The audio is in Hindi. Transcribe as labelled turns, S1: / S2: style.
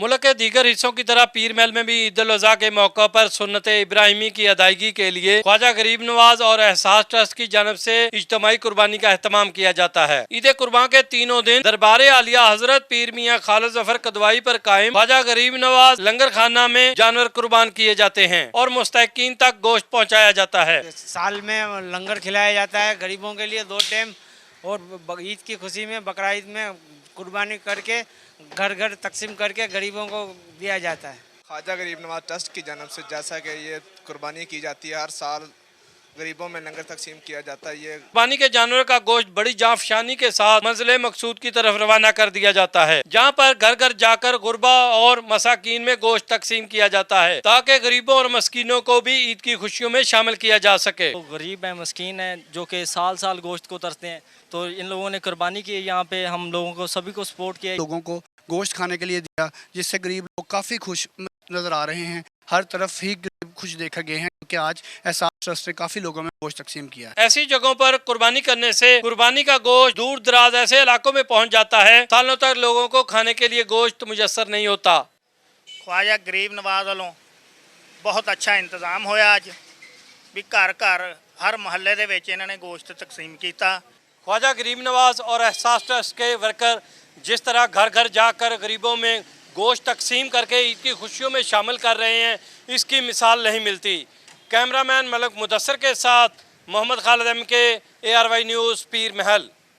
S1: मुल्क के दीगर हिस्सों की तरह पीर महल में भी ईद उल अज़हा के मौका पर सुन्नत इब्राहिमी की अदायगी के लिए ख्वाजा गरीब नवाज और एहसास ट्रस्ट की जानब से इज्तिमाई कुर्बानी का एहतमाम किया जाता है। ईद कुर्बान के तीनों दिन दरबार आलिया हजरत पीर मियाँ खालिद जफर कदवाई पर कायम ख्वाजा गरीब नवाज लंगर खाना में जानवर कुर्बान किए जाते हैं और मुस्तहिकीन तक गोश्त पहुँचाया जाता है।
S2: साल में लंगर खिलाया जाता है गरीबों के लिए 2 टाइम, और ईद की खुशी में बकरा ईद में कुर्बानी करके घर घर तकसीम करके गरीबों को दिया जाता है।
S3: ख्वाजा गरीब नवाज ट्रस्ट की जानब से जैसा कि ये कुर्बानी की जाती है, हर साल गरीबों में लंगर तकसीम किया जाता है। ये
S1: कुर्बानी के जानवर का गोश्त बड़ी जाफशानी के साथ मंजिल मकसूद की तरफ रवाना कर दिया जाता है, जहाँ पर घर घर जाकर गुरबा और मसाकीन में गोश्त तकसीम किया जाता है ताकि गरीबों और मस्कीनों को भी ईद की खुशियों में शामिल किया जा सके।
S4: तो गरीब है, मस्कीन है, जो कि साल साल गोश्त को तरसते हैं, तो इन लोगों ने कुर्बानी की। यहाँ पे हम लोगों को सभी को सपोर्ट किया,
S5: लोगों को गोश्त खाने के लिए दिया, जिससे गरीब लोग काफ़ी खुश नज़र आ रहे हैं। हर तरफ ही गरीब खुश देखा गए हैं क्योंकि आज एहसास ट्रस्ट ने काफ़ी लोगों में गोश्त तकसीम किया है।
S1: ऐसी जगहों पर कुर्बानी करने से कुर्बानी का गोश्त दूर दराज ऐसे इलाकों में पहुँच जाता है, सालों तक लोगों को खाने के लिए गोश्त मुयस्सर नहीं होता।
S6: ख्वाजा गरीब नवाज वालों बहुत अच्छा इंतजाम होया, अज भी घर घर हर महल्ले दे विच इन्हां ने गोश्त तकसीम किया।
S1: ख्वाजा गरीब नवाज और एहसास ट्रस्ट के वर्कर जिस तरह घर घर जाकर गरीबों में गोश्त तकसीम करके ईद की खुशियों में शामिल कर रहे हैं, इसकी मिसाल नहीं मिलती। कैमरामैन मलक मुदस्सर के साथ Mohammad Khalid MK, ARY news, Pir महल।